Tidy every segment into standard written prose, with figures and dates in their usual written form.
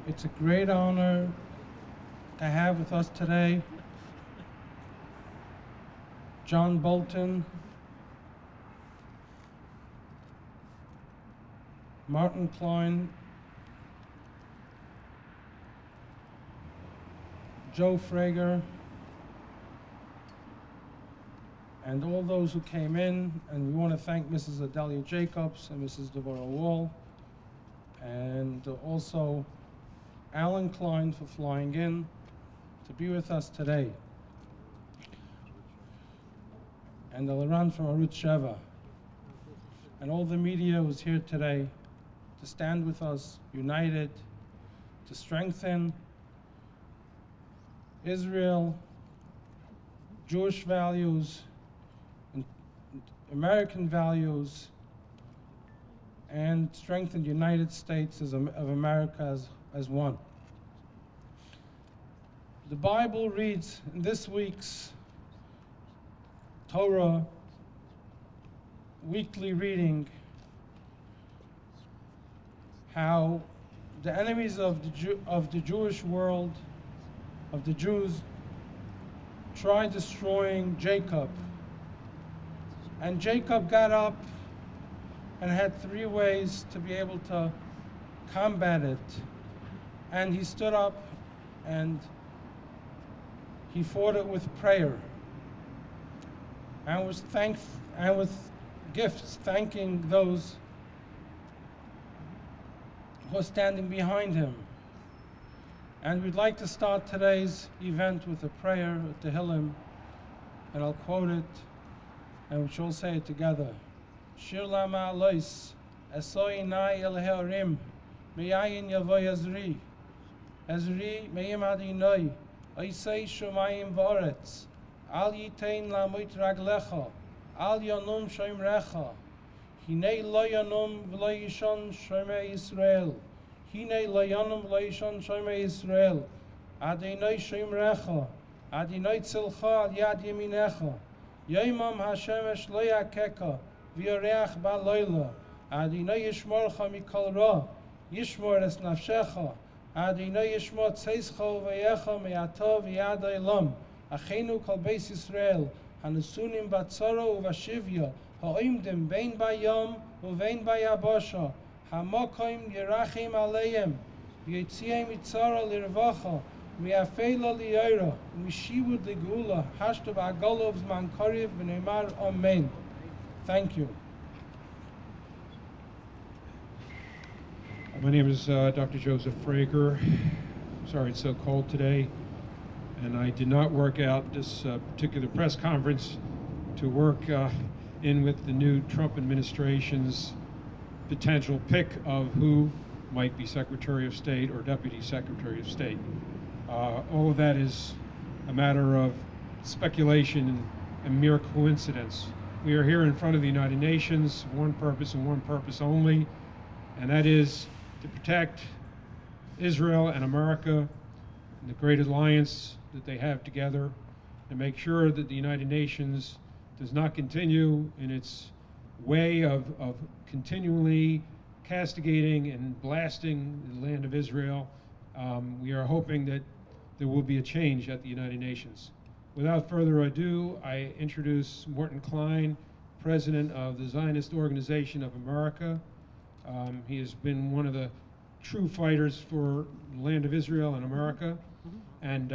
It's a great honor to have with us today John Bolton, Martin Klein, Joe Frager, and all those who came in. And we want to thank Mrs. Odeleya Jacobs and Mrs. Devorah Wahl, and also Alan Klein for flying in to be with us today, and the Laran from Arutz Sheva, and all the media who's here today to stand with us, united, to strengthen Israel, Jewish values, and American values, and strengthen the United States of America as one. The Bible reads in this week's Torah weekly reading how the enemies of the Jewish world, of the Jews, tried destroying Jacob. And Jacob got up and had 3 ways to be able to combat it. And he stood up and he fought it with prayer and with gifts, thanking those who are standing behind him. And we'd like to start today's event with a prayer at the Tehillim, and I'll quote it, and we shall say it together. Shir lama alois, esoi nai el he'orim, me'ayin yavo Ezri, Ezri me'im adinoi, oisei shomayim v'oretz, al yitein lamut raglecha, al yonum shoimrecha, hinei lo yonum v'lo yishon shomei Yisrael, hinei lo yonum v'lo yishon shomei Yisrael, adinoi shoimrecha, adinoi tzilcha al yad yeminecha, yoimam hashemesh lo yakeka, v'yoreach ba'loila, adinoi yishmorcha mikol ra, yishmor es nafshecha, adinoi yishmor tzeischa uveyecha me'ata v'yad olam, achenu kol beis Yisrael, hanesunim batzara uvashivya, ha'imdim bein bayom uvein bayabasha, ha'mokoim yerachim aleim, v'yetziei mitzara lirvacha, mi'afeila li'oira, u'mishivud ligula, hashtav agolov zman kariv v'neimar amen. Thank you. My name is Dr. Joseph Frager. Sorry it's so cold today, and I did not work out this particular press conference to work in with the new Trump administration's potential pick of who might be Secretary of State or Deputy Secretary of State. All of that is a matter of speculation and mere coincidence. We are here in front of the United Nations, one purpose and one purpose only, and that is to protect Israel and America and the great alliance that they have together, and make sure that the United Nations does not continue in its way of continually castigating and blasting the land of Israel. We are hoping that there will be a change at the United Nations. Without further ado, I introduce Morton Klein, President of the Zionist Organization of America. He has been one of the true fighters for the land of Israel and America, and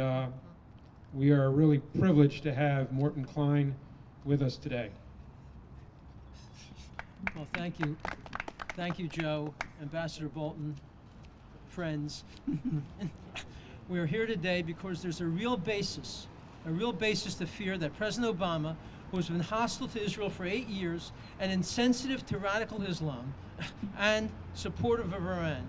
we are really privileged to have Morton Klein with us today. Well, thank you. Thank you, Joe, Ambassador Bolton, friends. We are here today because there's a real basis to fear that President Obama, who has been hostile to Israel for 8 years and insensitive to radical Islam and supportive of Iran,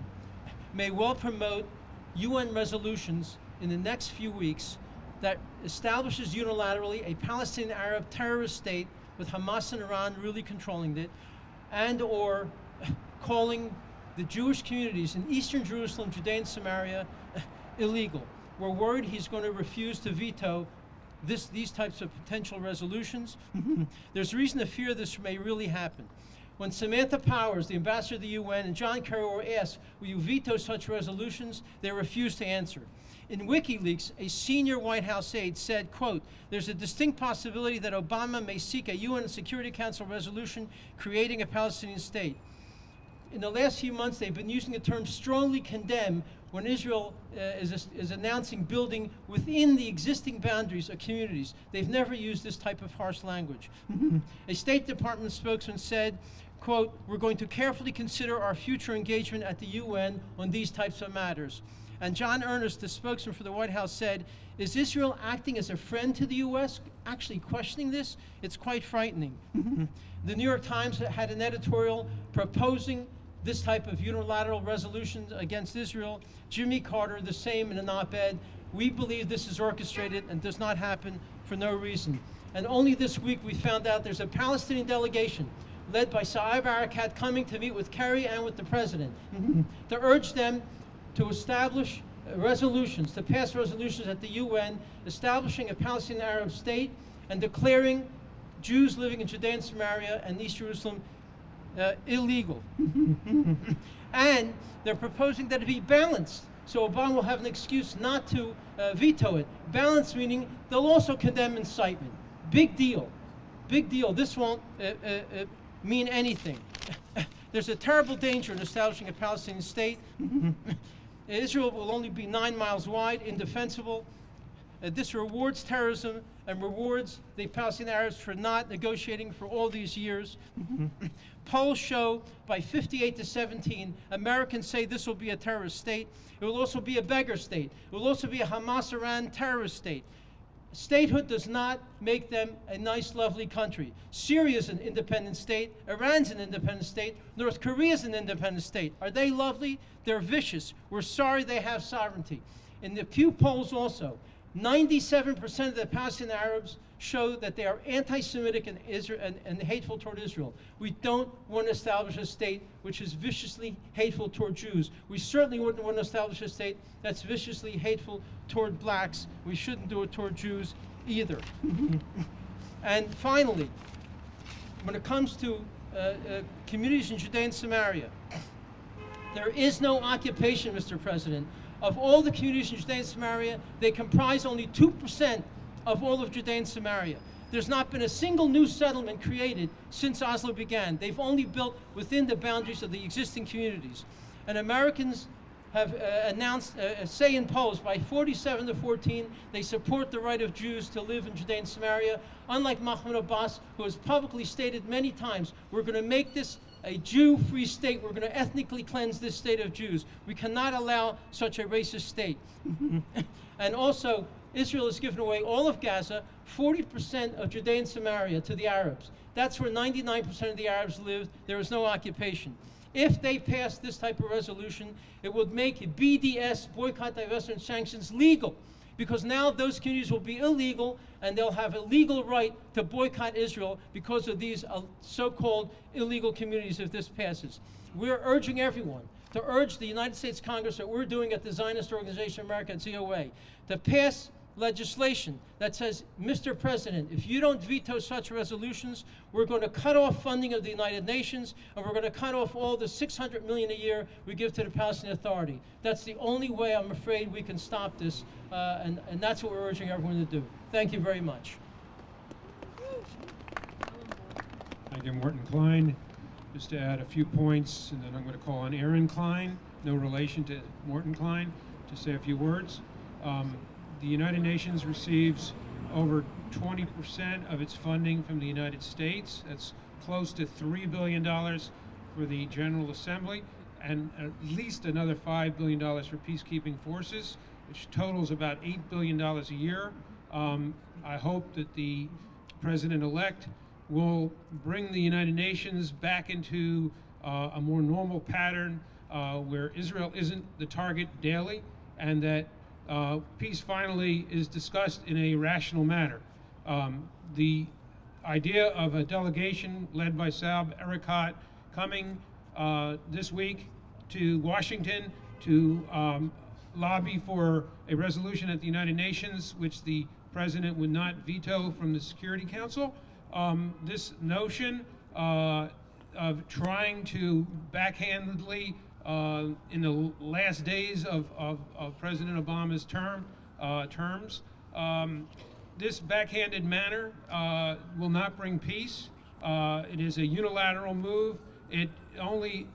may well promote UN resolutions in the next few weeks that establishes unilaterally a Palestinian Arab terrorist state with Hamas and Iran really controlling it, and or calling the Jewish communities in Eastern Jerusalem, Judea and Samaria illegal. We're worried he's going to refuse to veto these types of potential resolutions. There's reason to fear this may really happen. When Samantha Powers, the ambassador to the UN, and John Kerry were asked, will you veto such resolutions, they refused to answer. In WikiLeaks, a senior White House aide said, quote, there's a distinct possibility that Obama may seek a UN Security Council resolution creating a Palestinian state. In the last few months, they've been using the term strongly condemn when Israel is announcing building within the existing boundaries of communities. They've never used this type of harsh language. A State Department spokesman said, quote, we're going to carefully consider our future engagement at the UN on these types of matters. And John Earnest, the spokesman for the White House, said, is Israel acting as a friend to the U.S., actually questioning this? It's quite frightening. The New York Times had an editorial proposing this type of unilateral resolution against Israel. Jimmy Carter, the same in an op-ed. We believe this is orchestrated and does not happen for no reason. And only this week we found out there's a Palestinian delegation led by Saeb Erekat coming to meet with Kerry and with the president to urge them to establish resolutions, to pass resolutions at the UN, establishing a Palestinian Arab state and declaring Jews living in Judea and Samaria and East Jerusalem illegal. And they're proposing that it be balanced, so Obama will have an excuse not to veto it. Balanced meaning they'll also condemn incitement. Big deal. Big deal. This won't mean anything. There's a terrible danger in establishing a Palestinian state. Israel will only be 9 miles wide, indefensible. This rewards terrorism and rewards the Palestinian Arabs for not negotiating for all these years. Polls show by 58 to 17, Americans say this will be a terrorist state. It will also be a beggar state. It will also be a Hamas-Iran terrorist state. Statehood does not make them a nice, lovely country. Syria is an independent state. Iran's an independent state. North Korea is an independent state. Are they lovely? They're vicious. We're sorry they have sovereignty. In the Pew polls also, 97% of the Palestinian Arabs show that they are anti-Semitic and hateful toward Israel. We don't want to establish a state which is viciously hateful toward Jews. We certainly wouldn't want to establish a state that's viciously hateful toward blacks. We shouldn't do it toward Jews either. And finally, when it comes to communities in Judea and Samaria, there is no occupation, Mr. President. Of all the communities in Judea and Samaria, they comprise only 2% of all of Judea and Samaria. There's not been a single new settlement created since Oslo began. They've only built within the boundaries of the existing communities. And Americans have announced, say in polls, by 47 to 14, they support the right of Jews to live in Judea and Samaria, unlike Mahmoud Abbas, who has publicly stated many times, we're going to make this a Jew-free state. We're going to ethnically cleanse this state of Jews. We cannot allow such a racist state. And also, Israel has given away all of Gaza, 40% of Judea and Samaria to the Arabs. That's where 99% of the Arabs live. There is no occupation. If they pass this type of resolution, it would make BDS, boycott, divestment, and sanctions, legal. Because now those communities will be illegal and they'll have a legal right to boycott Israel because of these so-called illegal communities if this passes. We're urging everyone to urge the United States Congress that we're doing at the Zionist Organization America and ZOA to pass legislation that says, Mr. President, if you don't veto such resolutions, we're going to cut off funding of the United Nations, and we're going to cut off all the $600 million a year we give to the Palestinian Authority. That's the only way, I'm afraid, we can stop this, and that's what we're urging everyone to do. Thank you very much. Thank you, Morton Klein. Just to add a few points, and then I'm going to call on Aaron Klein, no relation to Morton Klein, to say a few words. The United Nations receives over 20% of its funding from the United States. That's close to $3 billion for the General Assembly, and at least another $5 billion for peacekeeping forces, which totals about $8 billion a year. I hope that the President-elect will bring the United Nations back into a more normal pattern where Israel isn't the target daily, and that peace finally is discussed in a rational manner. The idea of a delegation led by Saeb Erekat coming this week to Washington to lobby for a resolution at the United Nations, which the President would not veto from the Security Council. This notion of trying to backhandedly, in the last days of President Obama's terms, this backhanded manner will not bring peace. It is a unilateral move. It only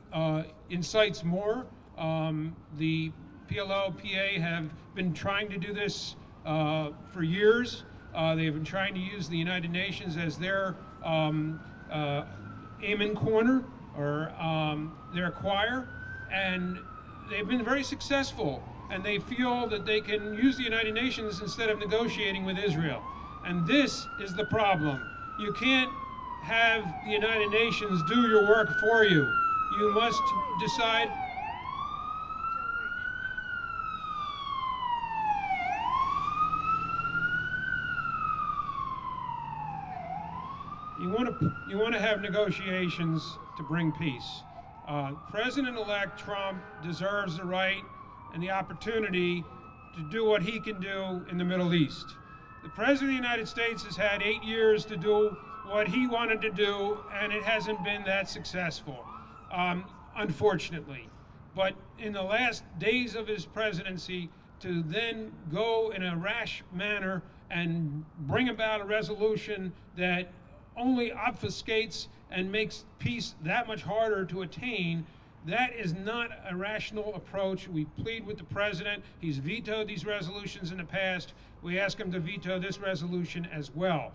incites more. The PLO, PA have been trying to do this for years. They've been trying to use the United Nations as their amen corner, or their choir, and they've been very successful. And they feel that they can use the United Nations instead of negotiating with Israel. And this is the problem. You can't have the United Nations do your work for you. You must decide. You want to have negotiations to bring peace. President-elect Trump deserves the right and the opportunity to do what he can do in the Middle East. The President of the United States has had 8 years to do what he wanted to do, and it hasn't been that successful, unfortunately. But in the last days of his presidency, to then go in a rash manner and bring about a resolution that only obfuscates and makes peace that much harder to attain, that is not a rational approach. We plead with the president. He's vetoed these resolutions in the past. We ask him to veto this resolution as well.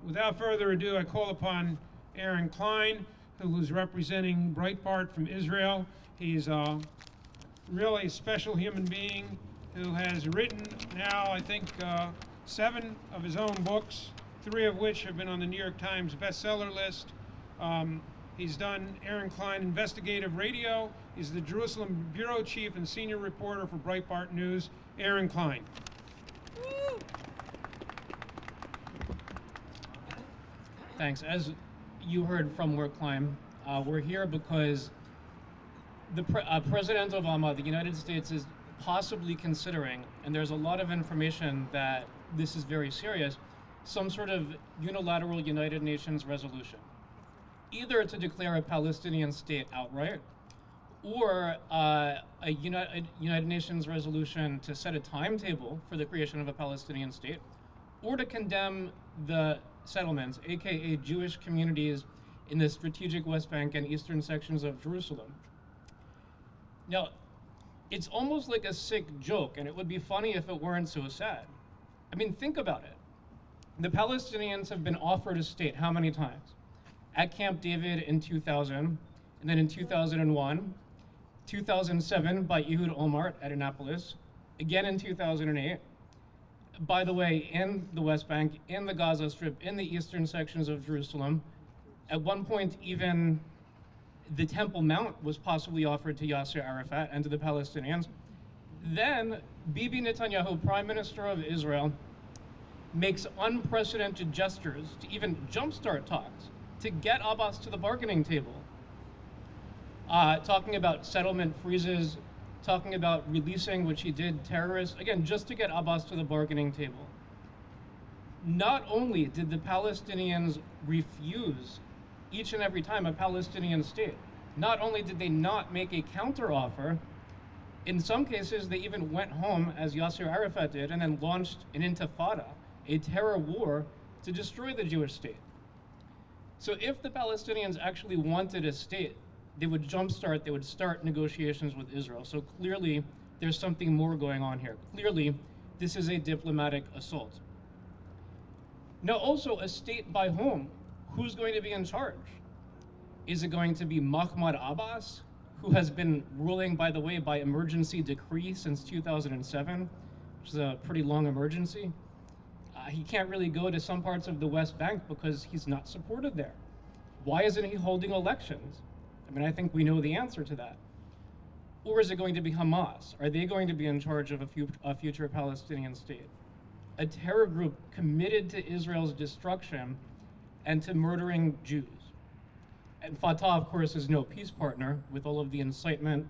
Without further ado, I call upon Aaron Klein, who is representing Breitbart from Israel. He's really a special human being who has written now, I think, 7 of his own books, 3 of which have been on the New York Times bestseller list. He's done Aaron Klein Investigative Radio. He's the Jerusalem Bureau Chief and Senior Reporter for Breitbart News. Aaron Klein. Thanks. As you heard from Klein, we're here because President Obama, the United States, is possibly considering, and there's a lot of information that this is very serious, some sort of unilateral United Nations resolution, either to declare a Palestinian state outright, or a United Nations resolution to set a timetable for the creation of a Palestinian state, or to condemn the settlements, aka Jewish communities, in the strategic West Bank and eastern sections of Jerusalem. Now, it's almost like a sick joke, and it would be funny if it weren't so sad. I mean, think about it. The Palestinians have been offered a state how many times? At Camp David in 2000, and then in 2001, 2007 by Ehud Olmert at Annapolis, again in 2008. By the way, in the West Bank, in the Gaza Strip, in the eastern sections of Jerusalem, at one point even the Temple Mount was possibly offered to Yasser Arafat and to the Palestinians. Then Bibi Netanyahu, Prime Minister of Israel, makes unprecedented gestures to even jumpstart talks to get Abbas to the bargaining table. Talking about settlement freezes, talking about releasing, which he did, terrorists, again, just to get Abbas to the bargaining table. Not only did the Palestinians refuse each and every time a Palestinian state, not only did they not make a counteroffer, in some cases they even went home, as Yasser Arafat did, and then launched an intifada, a terror war, to destroy the Jewish state. So if the Palestinians actually wanted a state, they would they would start negotiations with Israel. So clearly, there's something more going on here. Clearly, this is a diplomatic assault. Now also, a state by whom? Who's going to be in charge? Is it going to be Mahmoud Abbas, who has been ruling, by the way, by emergency decree since 2007, which is a pretty long emergency? He can't really go to some parts of the West Bank because he's not supported there. Why isn't he holding elections? I mean, I think we know the answer to that. Or is it going to be Hamas? Are they going to be in charge of a future Palestinian state? A terror group committed to Israel's destruction and to murdering Jews. And Fatah, of course, is no peace partner with all of the incitement,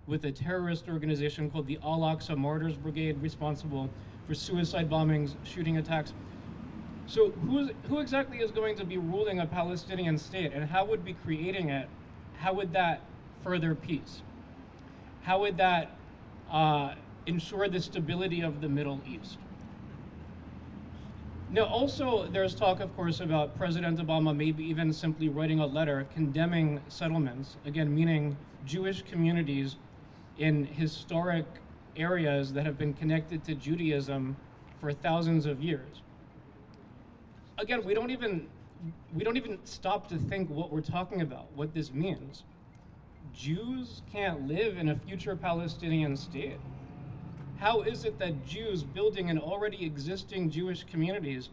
with a terrorist organization called the Al-Aqsa Martyrs Brigade, responsible for suicide bombings, shooting attacks. So who exactly is going to be ruling a Palestinian state, and how would be creating it? How would that further peace? How would that ensure the stability of the Middle East? Now, also, there's talk, of course, about President Obama maybe even simply writing a letter condemning settlements, again, meaning Jewish communities in historic areas that have been connected to Judaism for thousands of years. Again, we don't even stop to think what we're talking about, what this means. Jews can't live in a future Palestinian state. How is it that Jews building in already existing Jewish communities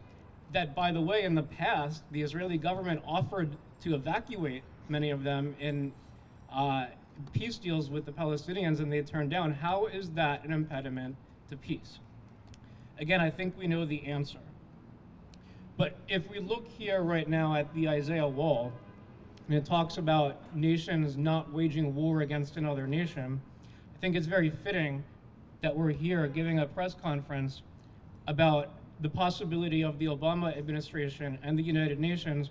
that, by the way, in the past, the Israeli government offered to evacuate many of them in peace deals with the Palestinians and they turned down, how is that an impediment to peace? Again, I think we know the answer. But if we look here right now at the Isaiah Wahl, and it talks about nations not waging war against another nation, I think it's very fitting that we're here giving a press conference about the possibility of the Obama administration and the United Nations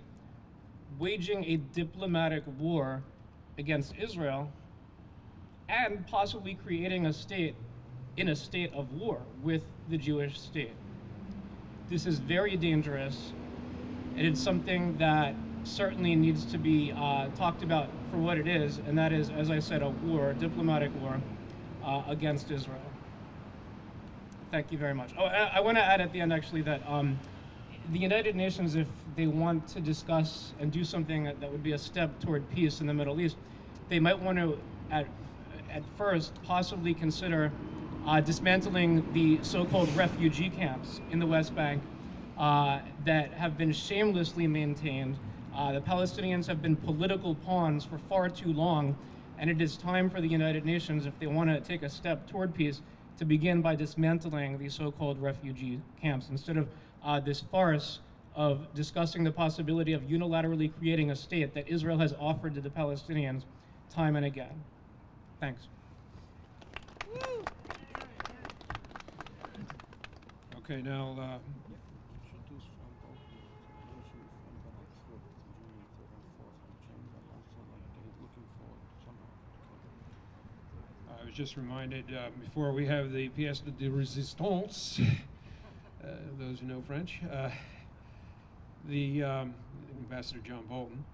waging a diplomatic war against Israel and possibly creating a state in a state of war with the Jewish state. This is very dangerous, and it's something that certainly needs to be talked about for what it is, and that is, as I said, a war, a diplomatic war against Israel. Thank you very much. Oh, I want to add at the end, actually, that the United Nations, if they want to discuss and do something that would be a step toward peace in the Middle East, they might want to, at first, possibly consider dismantling the so-called refugee camps in the West Bank that have been shamelessly maintained. The Palestinians have been political pawns for far too long, and it is time for the United Nations, if they want to take a step toward peace, to begin by dismantling these so-called refugee camps instead of this farce of discussing the possibility of unilaterally creating a state that Israel has offered to the Palestinians time and again. Thanks. Okay, now, I was just reminded, before we have the pièce de résistance, those who know French, the Ambassador John Bolton,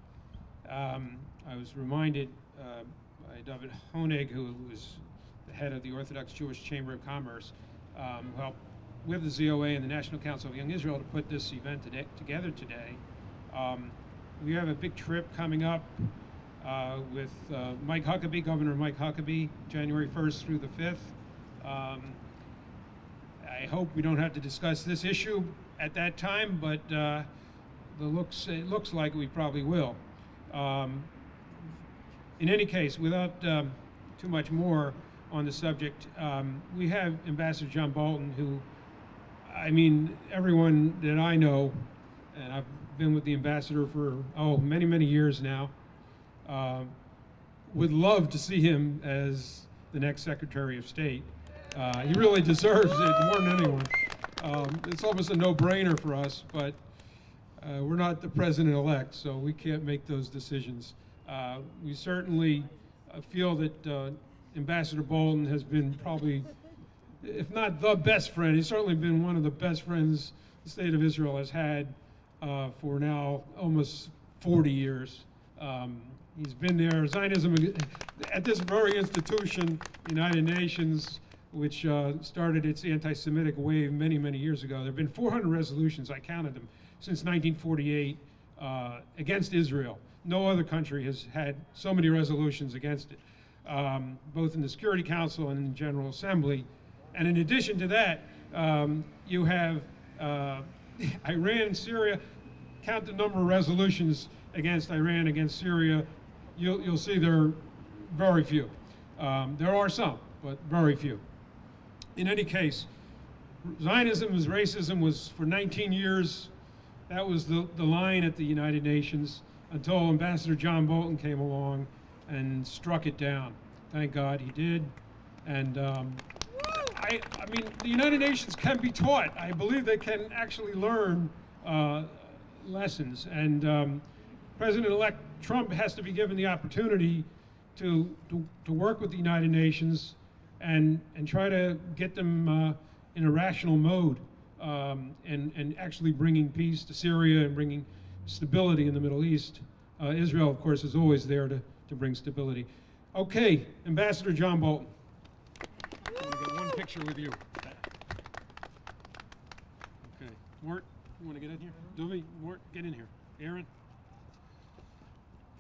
I was reminded by David Honig, who was the head of the Orthodox Jewish Chamber of Commerce, who helped with the ZOA and the National Council of Young Israel to put this event together today. We have a big trip coming up with Mike Huckabee, Governor Mike Huckabee, January 1st through the 5th. I hope we don't have to discuss this issue at that time, but it looks like we probably will. In any case, without too much more on the subject, we have Ambassador John Bolton, who, I mean, everyone that I know, and I've been with the ambassador for, many, many years now, would love to see him as the next Secretary of State. He really deserves it more than anyone. It's almost a no-brainer for us, but we're not the president-elect, so we can't make those decisions. We certainly feel that Ambassador Bolton has been probably, if not the best friend, he's certainly been one of the best friends the State of Israel has had for now almost 40 years. He's been there. Zionism, at this very institution, the United Nations, which started its anti-Semitic wave many, many years ago. There have been 400 resolutions, I counted them, since 1948 against Israel. No other country has had so many resolutions against it, both in the Security Council and in the General Assembly. And in addition to that, you have Iran and Syria. Count the number of resolutions against Iran, against Syria. You'll see there are very few. There are some, but very few. In any case, Zionism as racism was for 19 years. That was the line at the United Nations until Ambassador John Bolton came along and struck it down. Thank God he did. And I mean, the United Nations can be taught. I believe they can actually learn lessons. And President-elect Trump has to be given the opportunity to work with the United Nations and try to get them in a rational mode, and actually bringing peace to Syria and bringing stability in the Middle East. Israel, of course, is always there to bring stability. Okay, Ambassador John Bolton. I want to get one picture with you. Okay, Mort, you want to get in here? Duvi, Mort, get in here. Aaron?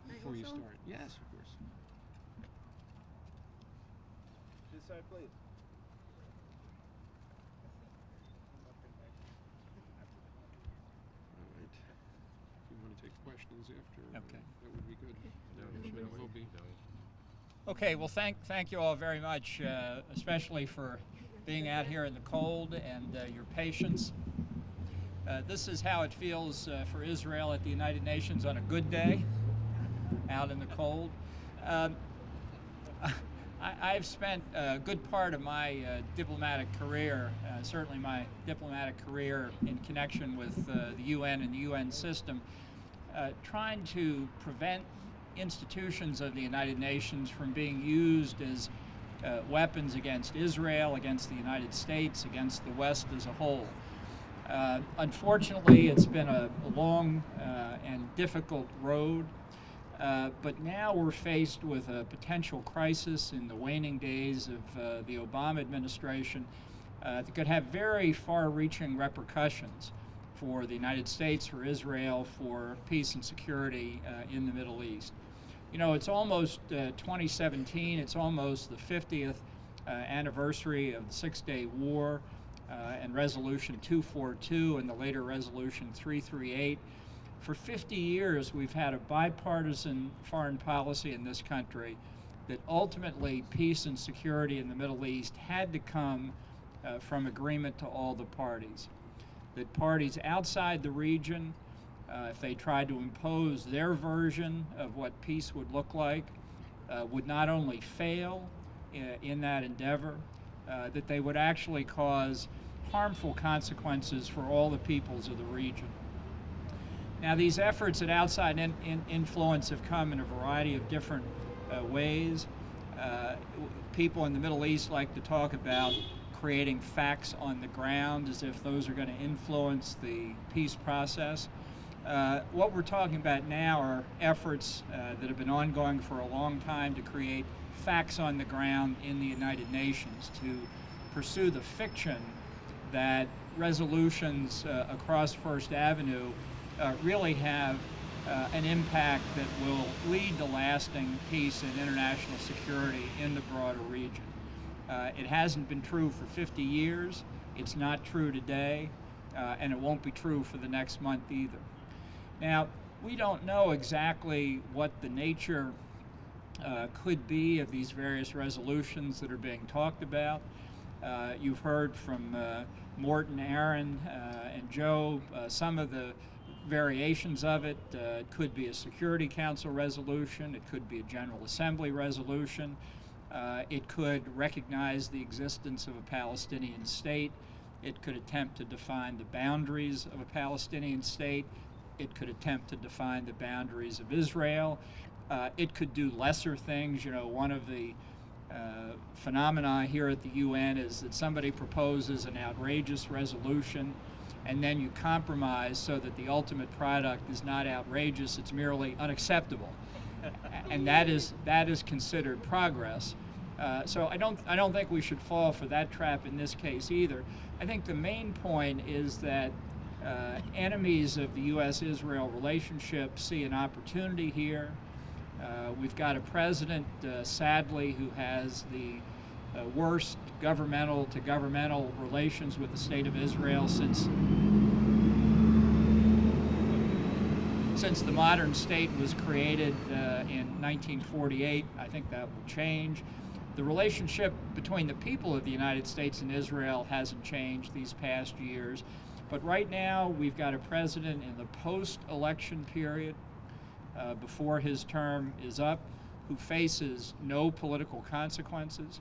Before you start. Yes, of course. This side, please. All right. If you want to take questions after, Okay. that would be good. That will be. Okay, well, thank you all very much, especially for being out here in the cold and your patience. This is how it feels for Israel at the United Nations on a good day, out in the cold. I've spent a good part of my diplomatic career, certainly my diplomatic career in connection with the UN and the UN system, trying to prevent institutions of the United Nations from being used as weapons against Israel, against the United States, against the West as a whole. Unfortunately, it's been a long and difficult road, but now we're faced with a potential crisis in the waning days of the Obama administration that could have very far-reaching repercussions for the United States, for Israel, for peace and security in the Middle East. You know, it's almost 2017, it's almost the 50th anniversary of the Six-Day War and Resolution 242 and the later Resolution 338. For 50 years, we've had a bipartisan foreign policy in this country that ultimately peace and security in the Middle East had to come from agreement to all the parties. That parties outside the region, if they tried to impose their version of what peace would look like, would not only fail in that endeavor, that they would actually cause harmful consequences for all the peoples of the region. Now, these efforts at outside influence have come in a variety of different ways. People in the Middle East like to talk about creating facts on the ground as if those are going to influence the peace process. What we're talking about now are efforts that have been ongoing for a long time to create facts on the ground in the United Nations, to pursue the fiction that resolutions across First Avenue really have an impact that will lead to lasting peace and international security in the broader region. It hasn't been true for 50 years, it's not true today, and it won't be true for the next month either. Now, we don't know exactly what the nature could be of these various resolutions that are being talked about. You've heard from Morton, Aaron, and Joe some of the variations of it. It could be a Security Council resolution, it could be a General Assembly resolution, it could recognize the existence of a Palestinian state, it could attempt to define the boundaries of a Palestinian state, it could attempt to define the boundaries of Israel, it could do lesser things. You know, one of the phenomena here at the UN is that somebody proposes an outrageous resolution and then you compromise so that the ultimate product is not outrageous, it's merely unacceptable. And that is considered progress. So I don't think we should fall for that trap in this case either. I think the main point is that enemies of the U.S.-Israel relationship see an opportunity here. We've got a president, sadly, who has the worst governmental-to-governmental relations with the state of Israel since the modern state was created in 1948. I think that will change. The relationship between the people of the United States and Israel hasn't changed these past years. But right now, we've got a president in the post-election period, before his term is up, who faces no political consequences,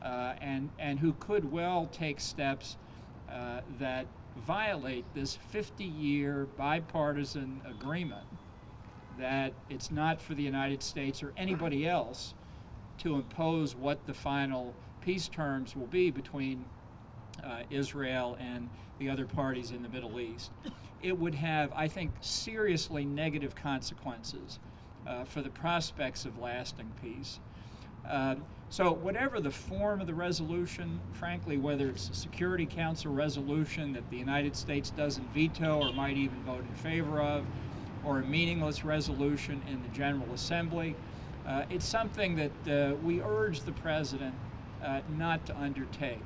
and who could well take steps that violate this 50-year bipartisan agreement that it's not for the United States or anybody else to impose what the final peace terms will be between Israel and the other parties in the Middle East. It would have, I think, seriously negative consequences for the prospects of lasting peace. So whatever the form of the resolution, frankly, whether it's a Security Council resolution that the United States doesn't veto or might even vote in favor of, or a meaningless resolution in the General Assembly, it's something that we urge the President not to undertake.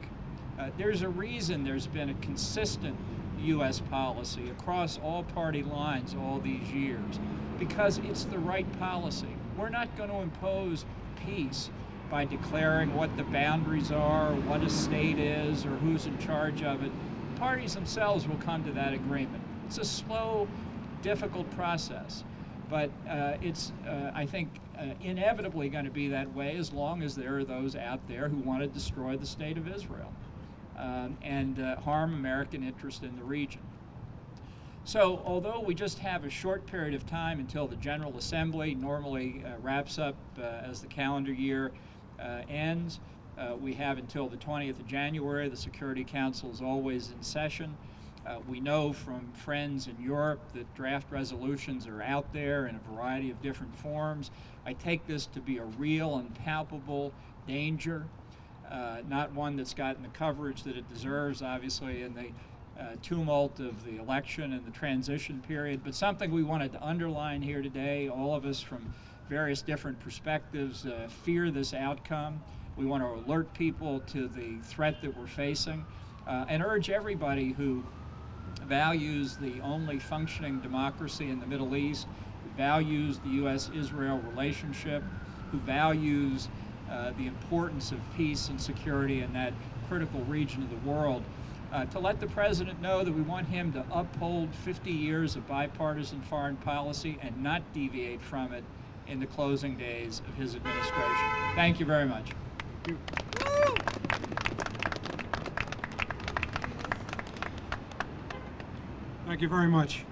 There's a reason there's been a consistent U.S. policy across all party lines all these years, because it's the right policy. We're not going to impose peace by declaring what the boundaries are, what a state is, or who's in charge of it. Parties themselves will come to that agreement. It's a slow, difficult process, but it's, I think, inevitably going to be that way as long as there are those out there who want to destroy the state of Israel and harm American interest in the region. So although we just have a short period of time until the General Assembly normally wraps up as the calendar year ends, we have until the 20th of January. The Security Council is always in session. We know from friends in Europe that draft resolutions are out there in a variety of different forms. I take this to be a real and palpable danger, not one that's gotten the coverage that it deserves, obviously, in the tumult of the election and the transition period, but something we wanted to underline here today. All of us from various different perspectives fear this outcome. We want to alert people to the threat that we're facing and urge everybody who values the only functioning democracy in the Middle East, who values the U.S.-Israel relationship, who values the importance of peace and security in that critical region of the world, to let the President know that we want him to uphold 50 years of bipartisan foreign policy and not deviate from it in the closing days of his administration. Thank you very much. Thank you very much.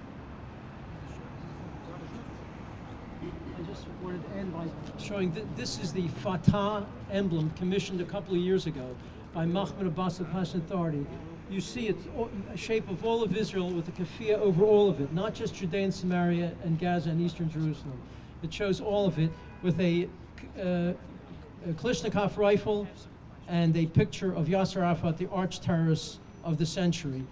I just wanted to end by showing that this is the Fatah emblem commissioned a couple of years ago by Mahmoud Abbas, the Palestinian Authority. You see it's a shape of all of Israel with a keffiyeh over all of it, not just Judea and Samaria and Gaza and Eastern Jerusalem. It shows all of it with a Kalashnikov rifle and a picture of Yasser Arafat, the arch terrorist of the century.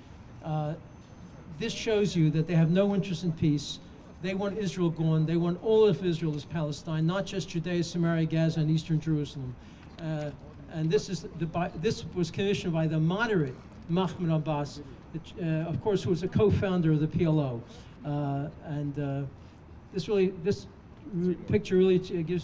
This shows you that they have no interest in peace. They want Israel gone. They want all of Israel as Palestine, not just Judea, Samaria, Gaza, and Eastern Jerusalem. And this was commissioned by the moderate Mahmoud Abbas, of course, who was a co-founder of the PLO. This picture really gives